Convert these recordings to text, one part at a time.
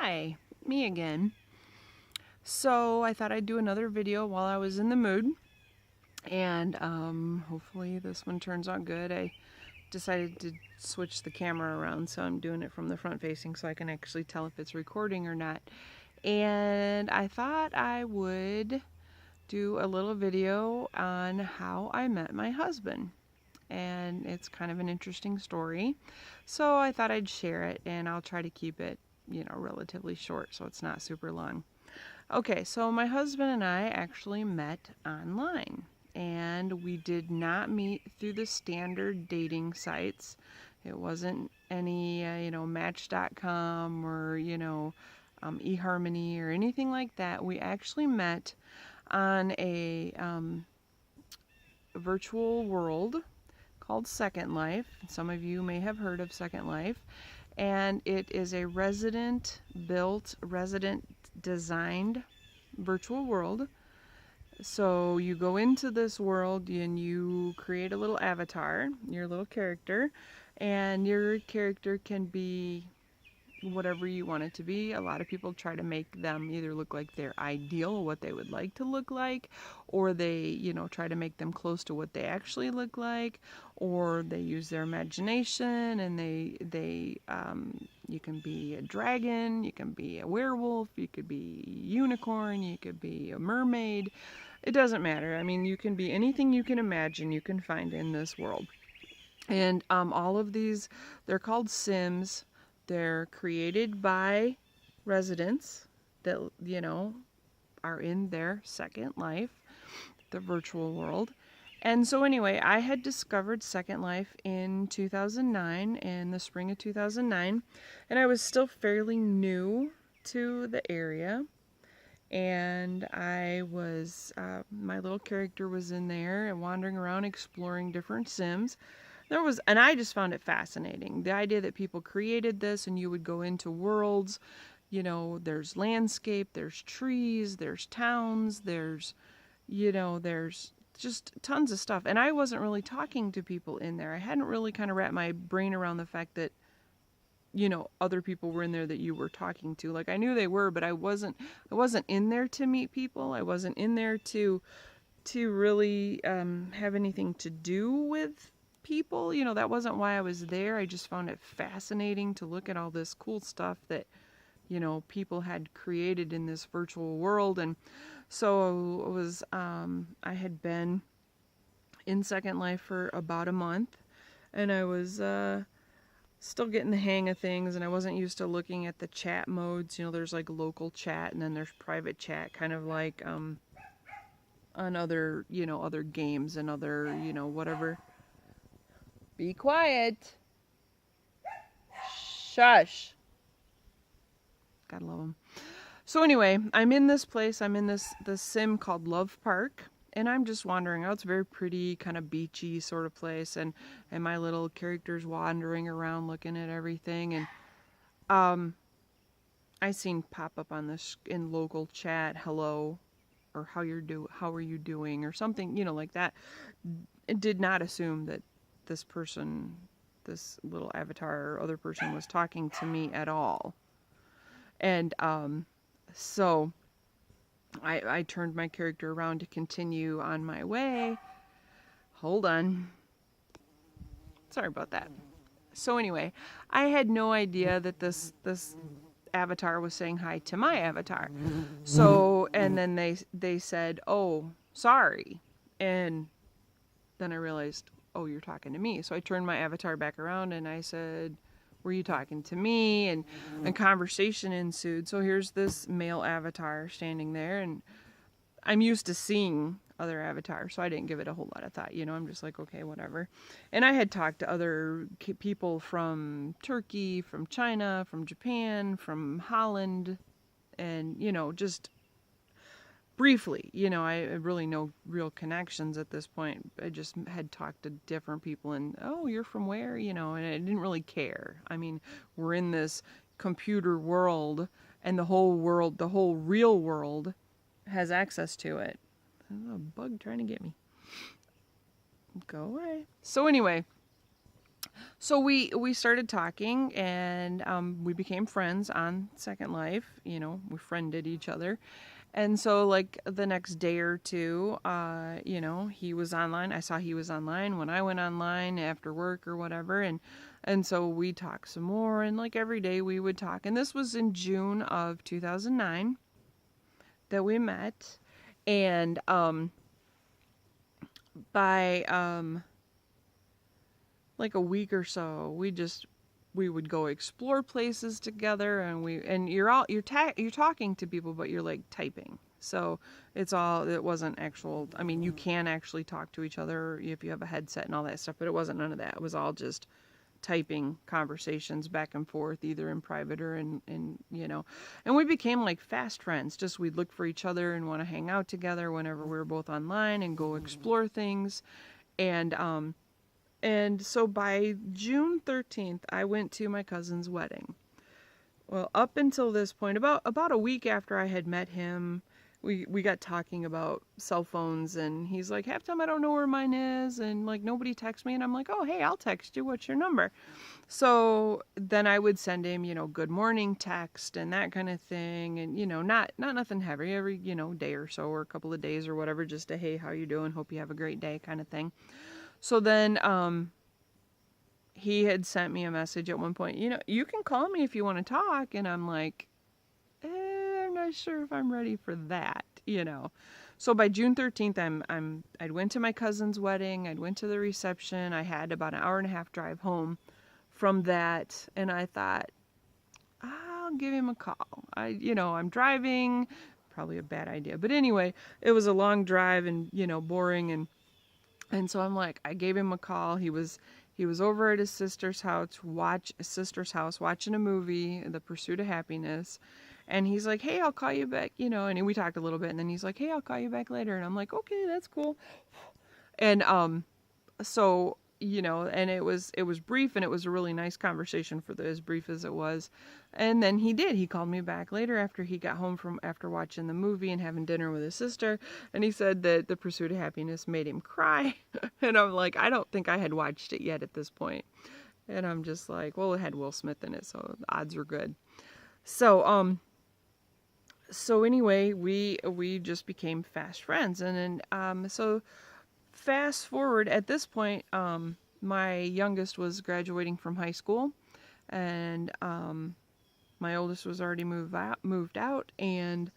Hi, me again. So I thought I'd do another video while I was in the mood, and hopefully this one turns out good. I decided to switch the camera around, so I'm doing it from the front facing so I can actually tell if it's recording or not. And I thought I would do a little video on how I met my husband. And it's kind of an interesting story. So I thought I'd share it, and I'll try to keep it, relatively short so it's not super long. Okay, so my husband and I actually met online, and we did not meet through the standard dating sites. It wasn't any, Match.com or, eHarmony or anything like that. We actually met on a virtual world called Second Life. Some of you may have heard of Second Life. And it is a resident built, resident designed virtual world. So you go into this world and you create a little avatar, your little character, and your character can be whatever you want it to be. A lot of people try to make them either look like their ideal, what they would like to look like, or they, try to make them close to what they actually look like, or they use their imagination and you can be a dragon, you can be a werewolf, you could be a unicorn, you could be a mermaid. It doesn't matter. I mean, you can be anything you can imagine you can find in this world. And all of these, they're called Sims. They're created by residents that, are in their Second Life, the virtual world. And so anyway, I had discovered Second Life in 2009, in the spring of 2009, and I was still fairly new to the area. And I was, my little character was in there and wandering around exploring different Sims. And I just found it fascinating. The idea that people created this and you would go into worlds, there's landscape, there's trees, there's towns, there's just tons of stuff. And I wasn't really talking to people in there. I hadn't really kind of wrapped my brain around the fact that, other people were in there that you were talking to. Like, I knew they were, but I wasn't in there to meet people. I wasn't in there to really have anything to do with people. That wasn't why I was there. I just found it fascinating to look at all this cool stuff that, people had created in this virtual world. And so it was, I had been in Second Life for about a month, and I was still getting the hang of things, and I wasn't used to looking at the chat modes. There's like local chat, and then there's private chat, kind of like on other, other games and other, whatever. Be quiet. Shush. Gotta love them. So anyway, I'm in this place. I'm in this sim called Love Park, and I'm just wandering out. It's a very pretty, kind of beachy sort of place, and my little character's wandering around looking at everything. And I seen pop up on this in local chat, hello, or how are you doing, or something, like that. It did not assume that this person, this little avatar or other person, was talking to me at all. And so I turned my character around to continue on my way. Hold on. Sorry about that. So anyway, I had no idea that this avatar was saying hi to my avatar. So, and then they said, "Oh, sorry." And then I realized, "Oh, you're talking to me." So I turned my avatar back around and I said, "Were you talking to me?" And conversation ensued. So here's this male avatar standing there, and I'm used to seeing other avatars, so I didn't give it a whole lot of thought. I'm just like, okay, whatever. And I had talked to other people from Turkey, from China, from Japan, from Holland, and, just briefly. I really no real connections at this point. I just had talked to different people, and, oh, you're from where? And I didn't really care. I mean, we're in this computer world, and the whole real world has access to it. There's a bug trying to get me. Go away. So anyway, So we started talking, and we became friends on Second Life. You know, we friended each other. And so, like, the next day or two, you know, he was online. I saw he was online when I went online after work or whatever. And so we talked some more. And, like, every day we would talk. And this was in June of 2009 that we met. And by, like, a week or so, we would go explore places together, and you're talking to people, but you're like typing. So it wasn't actual. I mean, you can actually talk to each other if you have a headset and all that stuff, but it wasn't none of that. It was all just typing conversations back and forth, either in private or in you know. And we became like fast friends. Just we'd look for each other and want to hang out together whenever we were both online and go explore things. And so by June 13th, I went to my cousin's wedding. Well, up until this point, about a week after I had met him, we got talking about cell phones, and he's like, half time I don't know where mine is, and like nobody texts me, and I'm like, oh, hey, I'll text you. What's your number? So then I would send him, you know, good morning text and that kind of thing, and you know, not nothing heavy, every, you know, day or so or a couple of days or whatever, just a hey, how you doing? Hope you have a great day kind of thing. So then he had sent me a message at one point, you know, you can call me if you want to talk. And I'm like, I'm not sure if I'm ready for that, you know. So by June 13th, I'd went to my cousin's wedding. I'd went to the reception. I had about an hour and a half drive home from that. And I thought, I'll give him a call. I'm driving, probably a bad idea. But anyway, it was a long drive and, you know, boring. And so I'm like, I gave him a call. He was over at his sister's house, watching a movie, The Pursuit of Happiness. And he's like, hey, I'll call you back, you know, and we talked a little bit, and then he's like, hey, I'll call you back later. And I'm like, okay, that's cool. And so, you know, and it was brief, and it was a really nice conversation for as brief as it was. And then he called me back later after he got home after watching the movie and having dinner with his sister, and he said that The Pursuit of Happiness made him cry. And I'm like, I don't think I had watched it yet at this point. And I'm just like, well, it had Will Smith in it, so the odds were good. So anyway, we just became fast friends. And then so fast forward at this point, my youngest was graduating from high school, and my oldest was already moved out, and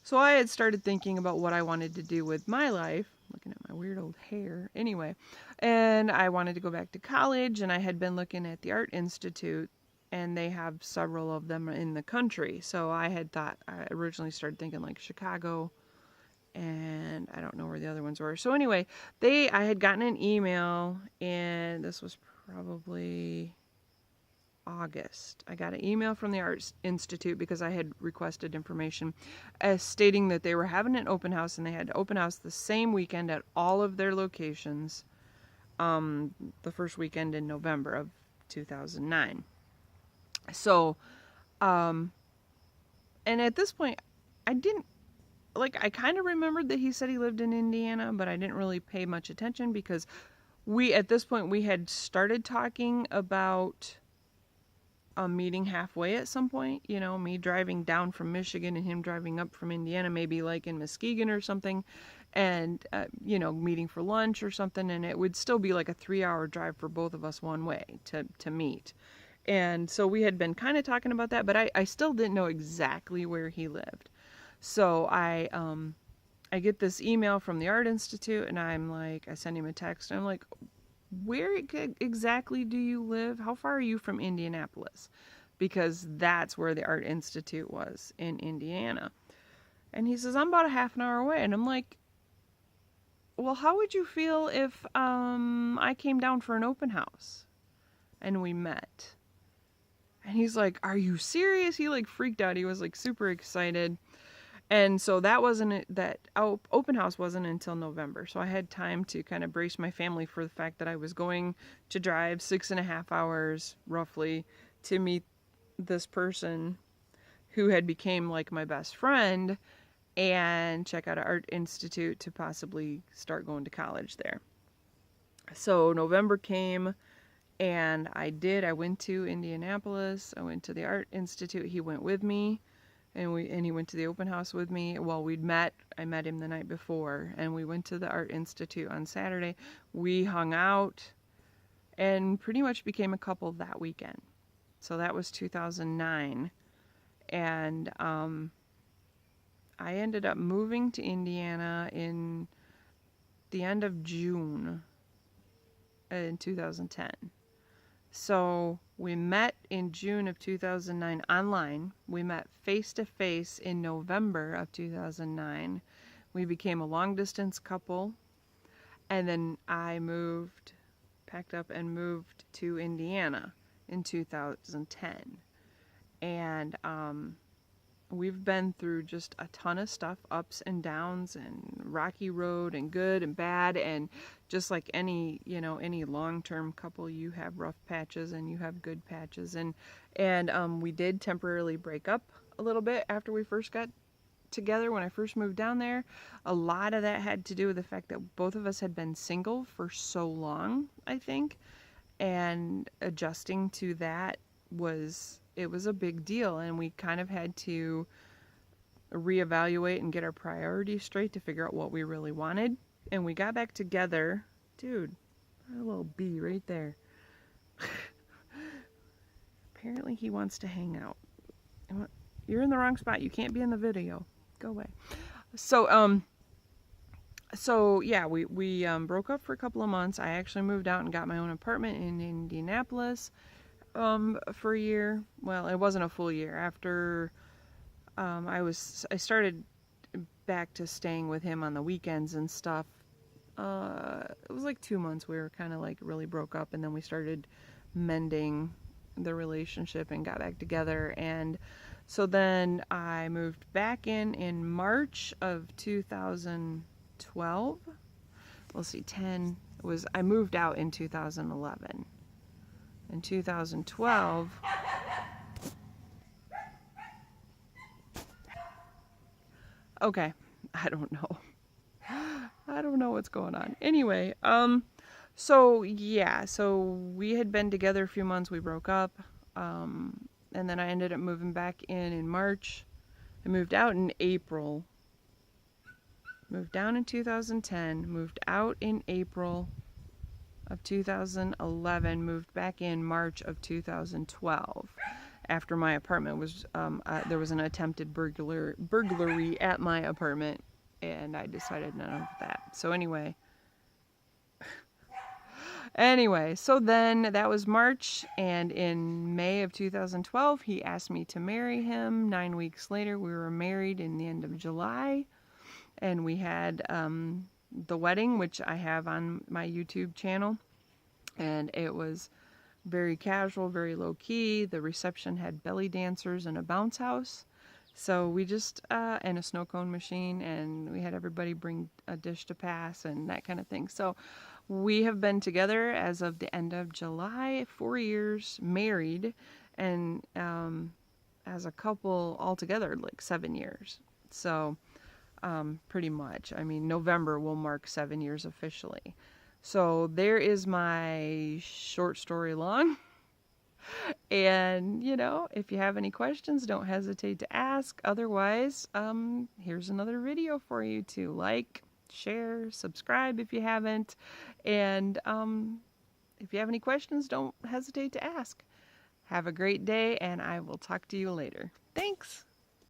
so I had started thinking about what I wanted to do with my life, looking at my weird old hair anyway, and I wanted to go back to college, and I had been looking at the Art Institute, and they have several of them in the country. So I originally started thinking like Chicago, and I don't know where the other ones were. So anyway, I had gotten an email, and this was probably August. I got an email from the Arts Institute because I had requested information stating that they were having an open house, and they had open house the same weekend at all of their locations, the first weekend in November of 2009. So, and at this point, I kind of remembered that he said he lived in Indiana, but I didn't really pay much attention because at this point, we had started talking about meeting halfway at some point, you know, me driving down from Michigan and him driving up from Indiana, maybe like in Muskegon or something, and, you know, meeting for lunch or something, and it would still be like a 3-hour drive for both of us one way to meet. And so we had been kind of talking about that, but I still didn't know exactly where he lived. So I get this email from the Art Institute, and I send him a text, and I'm like, where exactly do you live? How far are you from Indianapolis? Because that's where the Art Institute was, in Indiana. And he says, I'm about a half an hour away. And I'm like, well, how would you feel if I came down for an open house? And we met. And he's like, are you serious? He like freaked out. He was like super excited. And so that open house wasn't until November. So I had time to kind of brace my family for the fact that I was going to drive 6.5 hours roughly to meet this person who had became like my best friend and check out an Art Institute to possibly start going to college there. So November came, And I did. I went to Indianapolis. I went to the Art Institute. He went with me, and he went to the open house with me. Well, I met him the night before, and we went to the Art Institute on Saturday. We hung out and pretty much became a couple that weekend. So that was 2009. And I ended up moving to Indiana in the end of June in 2010. So we met in June of 2009 online. We met face to face in November of 2009. We became a long distance couple. And then I packed up and moved to Indiana in 2010. And we've been through just a ton of stuff, ups and downs, and rocky road, and good and bad, and just like any long-term couple, you have rough patches and you have good patches, and we did temporarily break up a little bit after we first got together. When I first moved down there, a lot of that had to do with the fact that both of us had been single for so long, I think, and adjusting to that was a big deal, and we kind of had to reevaluate and get our priorities straight to figure out what we really wanted. And we got back together. Dude, a little bee right there. Apparently he wants to hang out. You're in the wrong spot. You can't be in the video. Go away. So yeah, we broke up for a couple of months. I actually moved out and got my own apartment in Indianapolis for a year. Well, it wasn't a full year. After I started back to staying with him on the weekends and stuff. It was like 2 months. We were kind of like really broke up, and then we started mending the relationship and got back together. And so then I moved back in March of 2012. Let's see, I moved out in 2011. In 2012, okay, I don't know what's going on. Anyway, so yeah, so we had been together a few months, we broke up, and then I ended up moving back in March. I moved out in April, moved down in 2010, moved out in April of 2011, moved back in March of 2012. After my apartment was, there was an attempted burglary at my apartment, and I decided none of that. So anyway, so then that was March, and in May of 2012, he asked me to marry him. 9 weeks later, we were married in the end of July, and we had the wedding, which I have on my YouTube channel, and it was very casual, very low key. The reception had belly dancers and a bounce house. So we just, and a snow cone machine, and we had everybody bring a dish to pass and that kind of thing. So we have been together as of the end of July, 4 years, married, and as a couple altogether, like 7 years. So pretty much, I mean, November will mark 7 years officially. So there is my short story long. And, if you have any questions, don't hesitate to ask. Otherwise, here's another video for you to like, share, subscribe if you haven't. And if you have any questions, don't hesitate to ask. Have a great day, and I will talk to you later. Thanks.